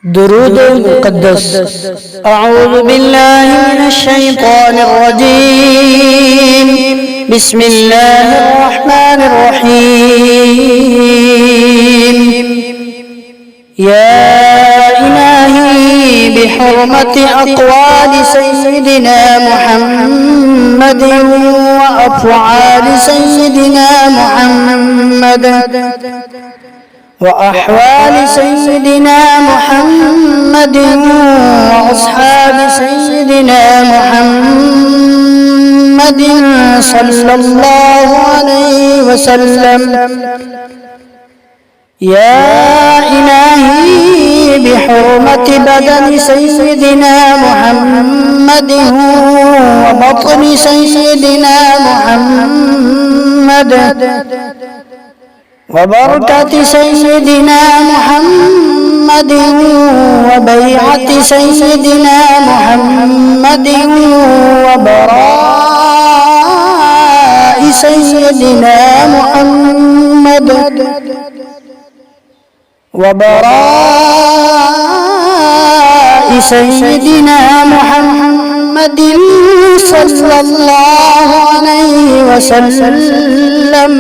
درود المقدس. أعوذ بالله من الشيطان الرجيم. بسم الله الرحمن الرحيم. يا إلهي بحرمة أقوال سيدنا محمد وأفعال سيدنا محمد وأحوال سيدنا محمد وأصحاب سيدنا محمد صلى الله عليه وسلم. يا إلهي بحرمة بدن سيدنا محمد وبطن سيدنا محمد وبركة سيدنا محمد وبيعة سيدنا محمد وبراء سيدنا محمد وبراء سيدنا محمد صلى الله عليه وسلم.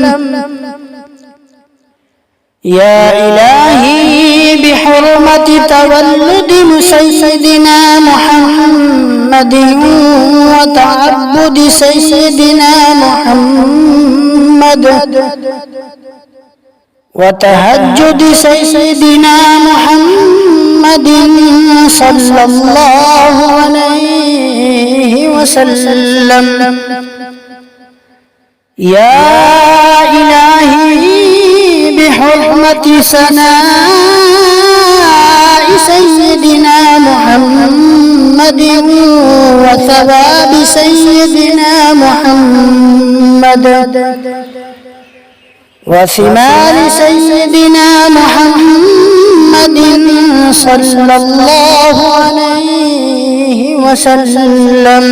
يا إلهي بحرمة تولد سيدنا محمد وتعبد سيدنا محمد وتهجد سيدنا محمد صلى الله عليه وسلم. يا إلهي بحرمة ثناء سيدنا محمد وثواب سيدنا محمد وثمار سيدنا محمد صلى الله عليه وسلم.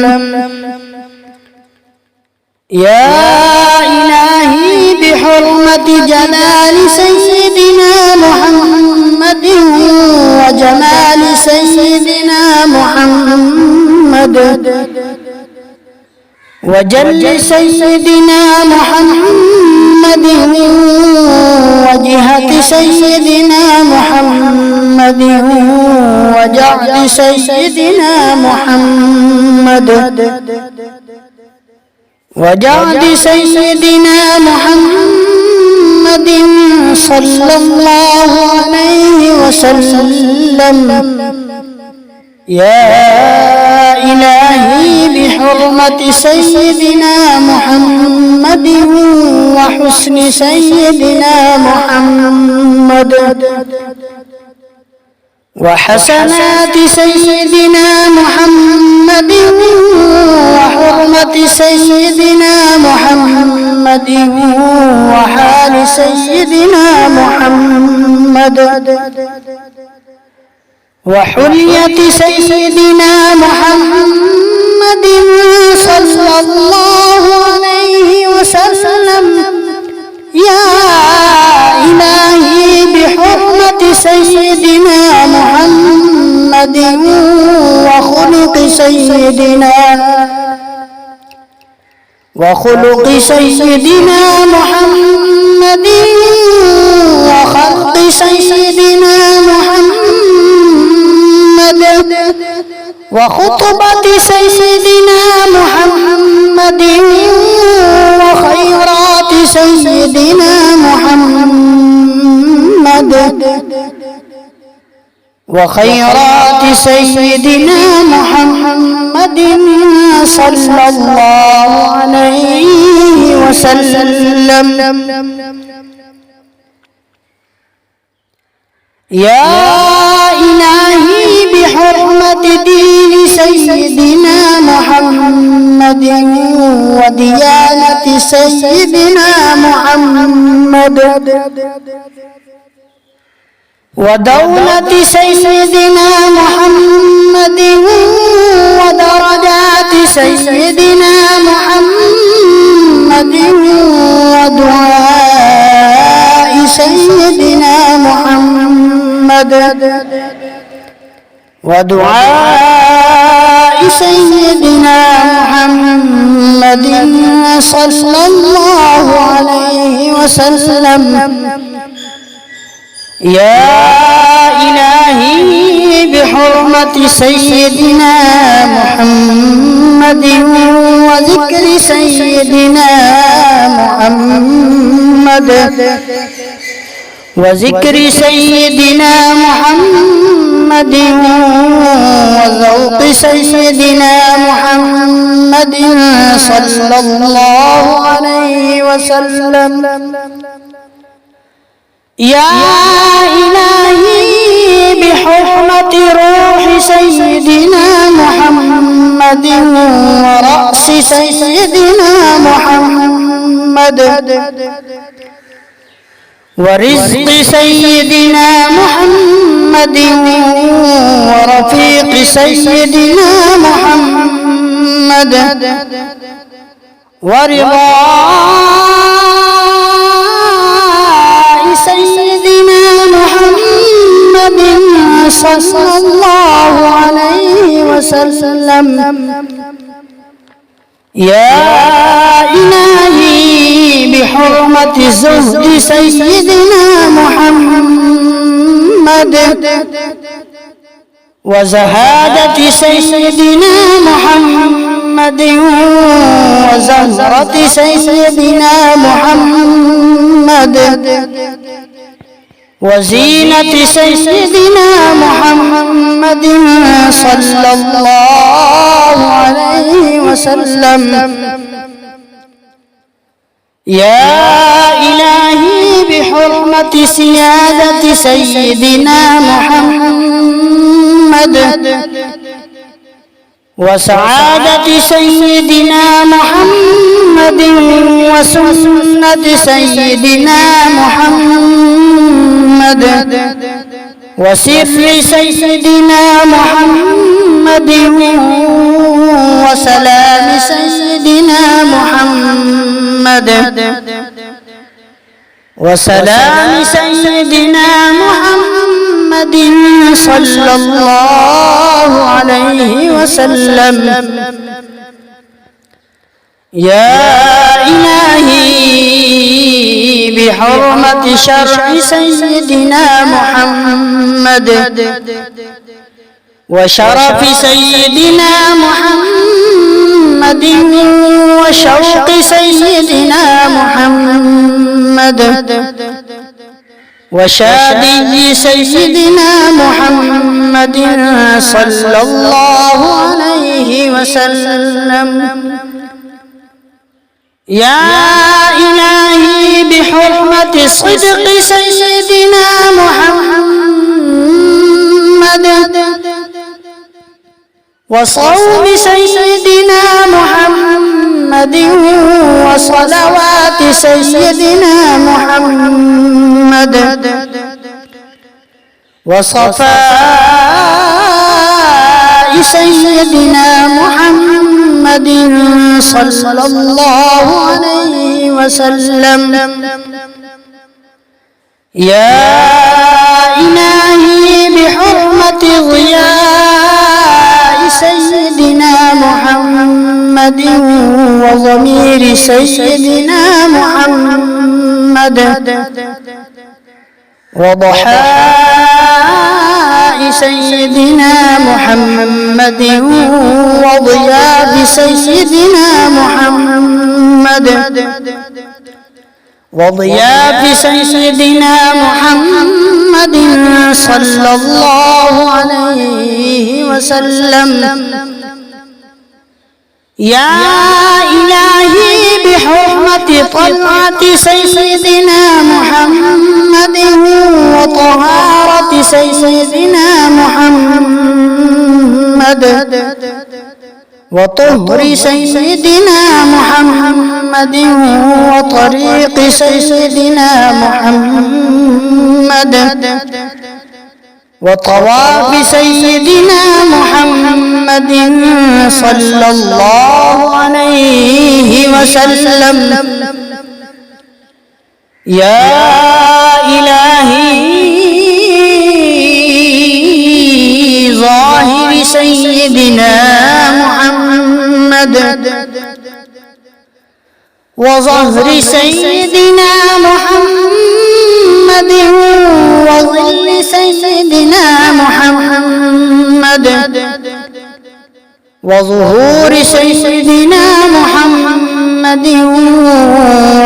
يا إلهي بحرمة جلال سيدنا محمد وجمال سيدنا محمد وجل سيدنا محمد وجهة سيدنا محمد وجعل سيدنا محمد وجعل سيدنا محمد صلى الله عليه وسلم. يا إلهي بحرمة سيدنا محمد وحسن سيدنا محمد وحسنات سيدنا محمد وحرمة سيدنا محمد وحال سيدنا محمد وحلية سيدنا محمد صلى الله عليه وسلم. يا إلهي بحرمة سيدنا محمد وخلق سيدنا محمد وخلق سيدنا محمد وخطبة سيدنا محمد وخيرات سيدنا محمد وخيرات سيدنا محمد صلى الله عليه وسلم. يا إلهي بحرمة دين سيدنا محمد وديانة سيدنا محمد ودولة سيدنا محمد ودرجات سيدنا محمد ودعاء سيدنا محمد ودعاء سيدنا محمد صلى الله عليه وسلم. يا إلهي بحرمة سيدنا محمد وذكر سيدنا محمد وذوق سيدنا محمد صلى الله عليه وسلم. يا إلهي بحرمة روح سيدنا محمد ورأس سيدنا محمد ورزق سيدنا محمد ورفيق سيدنا محمد ورضاء سيدنا محمد صلى الله عليه وسلم. يا إلهي بحرمة زهد سيدنا محمد وزهادة سيدنا محمد وزهرة سيدنا محمد وزينة سيدنا محمد صلى الله عليه وسلم. يا إلهي بحرمة سيادة سيدنا محمد وسعادة سيدنا محمد وسنة سيدنا محمد وسر سيدنا محمد وسلام سيدنا محمد صلى الله عليه وسلم. يا إلهي بحرمة شرع سيدنا محمد وشرف سيدنا محمد وشوق سيدنا محمد وشادي سيدنا محمد صلى الله عليه وسلم. يا إلهي بحرمة صدق سيدنا محمد وصوم سيدنا محمد وصلوات سيدنا محمد وصفاء سيدنا محمد صلى الله عليه وسلم. يا إلهي بحرمة ضياء سيدنا محمد وضمير سيدنا محمد وضحاء سيدنا محمد وضياء سيدنا محمد وضياف سيدنا محمد صلى الله عليه وسلم. يا إلهي بحرمة طلعة سيدنا محمد وطهارة سيدنا محمد وطهر سيدنا محمد وطريق سيدنا محمد وطواف سيدنا محمد صلى الله عليه وسلم. يا إلهي سيدنا محمد وظهر سيدنا محمد وظل سيدنا محمد وظهور سيدنا محمد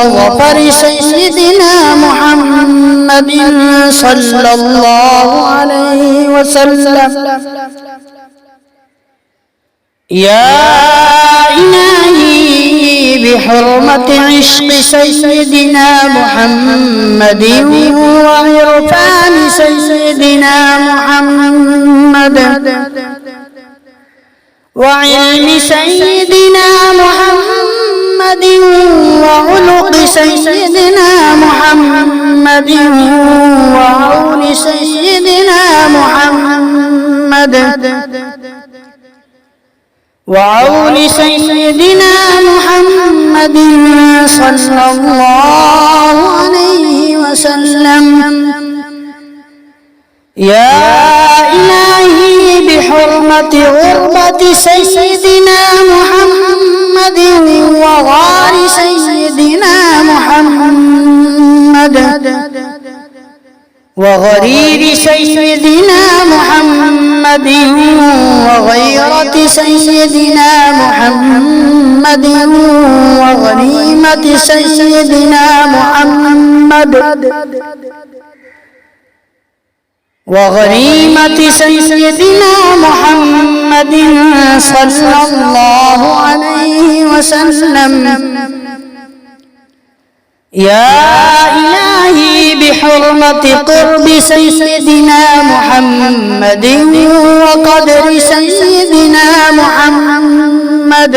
وظفر سيدنا محمد صلى الله عليه وسلم. يا إلهي بحرمة عشق سيدنا محمد وعرفان سيدنا محمد وعلم سيدنا محمد وعلق سيدنا محمد وعون سيدنا محمد وعون سيدنا محمد صلى الله عليه وسلم. يا إلهي بحرمة غربة سيدنا محمد وغار سيدنا محمد وغرير سيدنا محمد وغيرة سيدنا محمد وغنيمة سيدنا محمد وغنيمة سيدنا محمد صلى الله عليه وسلم. يا إلهي بحرمة قرب سيدنا محمد وقدر سيدنا محمد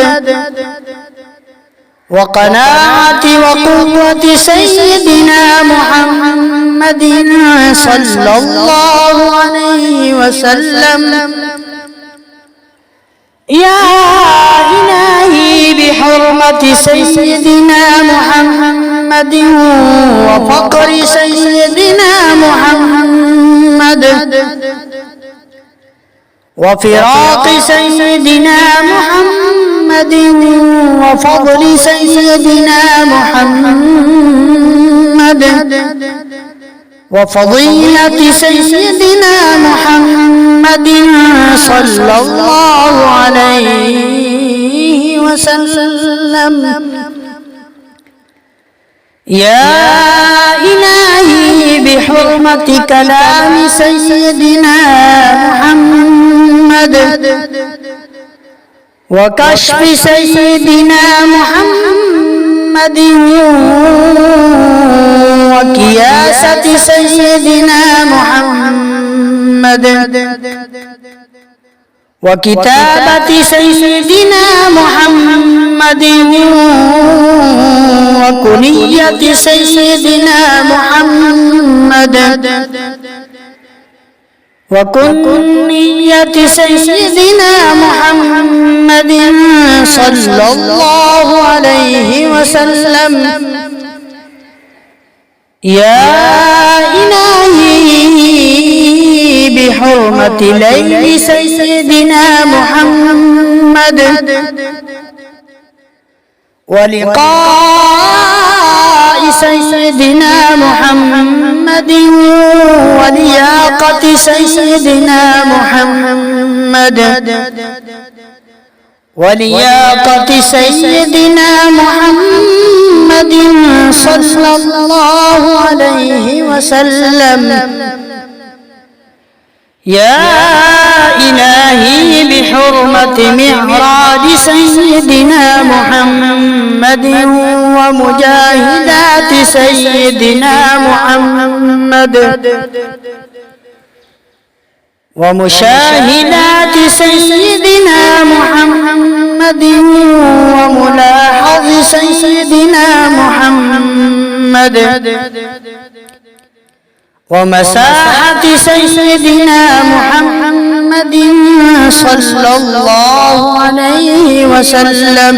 وقناعة وقوة سيدنا محمد صلى الله عليه وسلم. يا إلهي بحرمة سيدنا محمد وفقر سيدنا محمد وفراق سيدنا محمد وفضل سيدنا محمد وفضيلة سيدنا محمد صلى الله عليه وسلم. يا إلهي بحرمة كلام سيدنا محمد وكشف سيدنا محمد وكياسة سيدنا محمد وكتابة سيدنا محمد وكنية سيدنا محمد وكنية سيدنا محمد صلى الله عليه وسلم. يا إلهي بحرمة ليل سيدنا محمد ولقاء سيدنا محمد ولياقة سيدنا محمد ولياقة سيدنا محمد صلى الله عليه وسلم. يا إلهي بحرمة معراج سيدنا محمد ومجاهدات سيدنا محمد ومشاهدات سيدنا محمد وملاحظ سيدنا محمد ومساحة سيدنا محمد صلى الله عليه وسلم.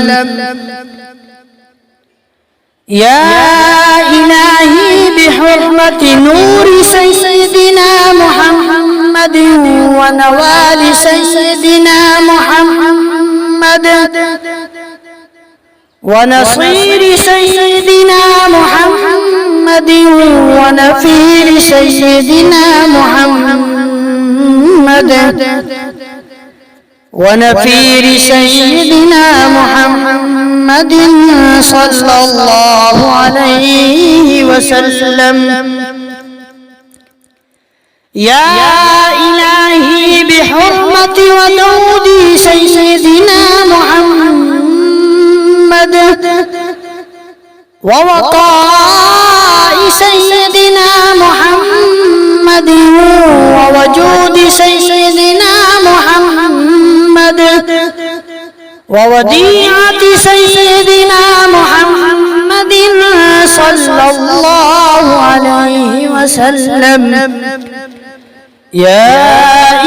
يا إلهي بحرمة نور سيدنا محمد ونوال سيدنا محمد ونصير سيدنا محمد ونفير سيدنا محمد ونفير سيدنا محمد صلى الله عليه وسلم. يا إلهي بحرمة ودود سيدنا محمد ووقاء سيدنا محمد ووجود سيدنا محمد ووديعة سيدنا محمد صلى الله عليه وسلم. يا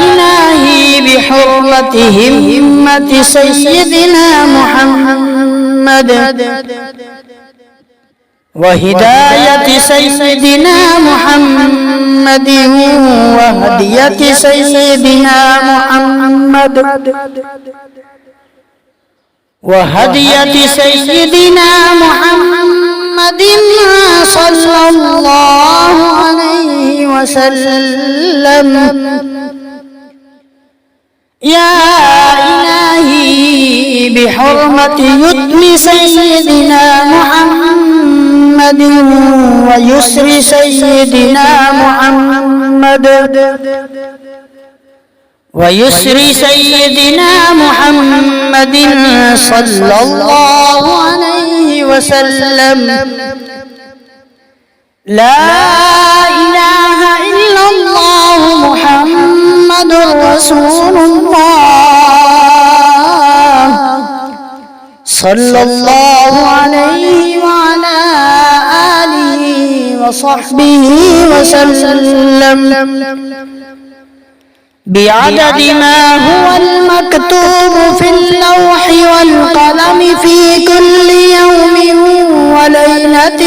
إلهي بحرمة همة سيدنا محمد وهداية سيدنا محمد وهدية سيدنا محمد وهدية سيدنا محمد صلى الله عليه وسلم. يا إلهي بحرمة يتم سيدنا محمد ويسر سيدنا محمد ويسر سيدنا محمد صلى الله عليه وسلم. لا إله إلا الله محمد رسول الله صلى الله عليه وعلى آله وصحبه وسلم بعدد ما هو المكتوب في اللوح والقلم في كل يوم وليلة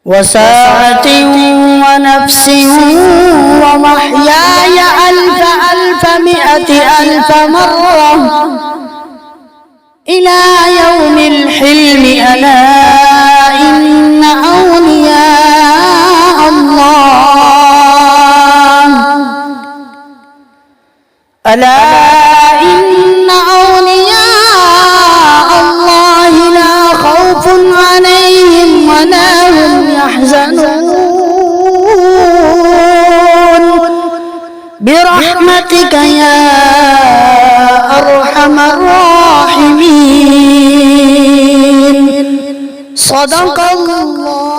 وساعة ونفس ومحياي ألف مئة ألف مرة إلى يوم الحلم. ألا إن أولياء الله ألا إن أولياء الله لا خوف عليهم ولا هم يحزنون برحمتك يا أرحم الراحمين. صدق الله.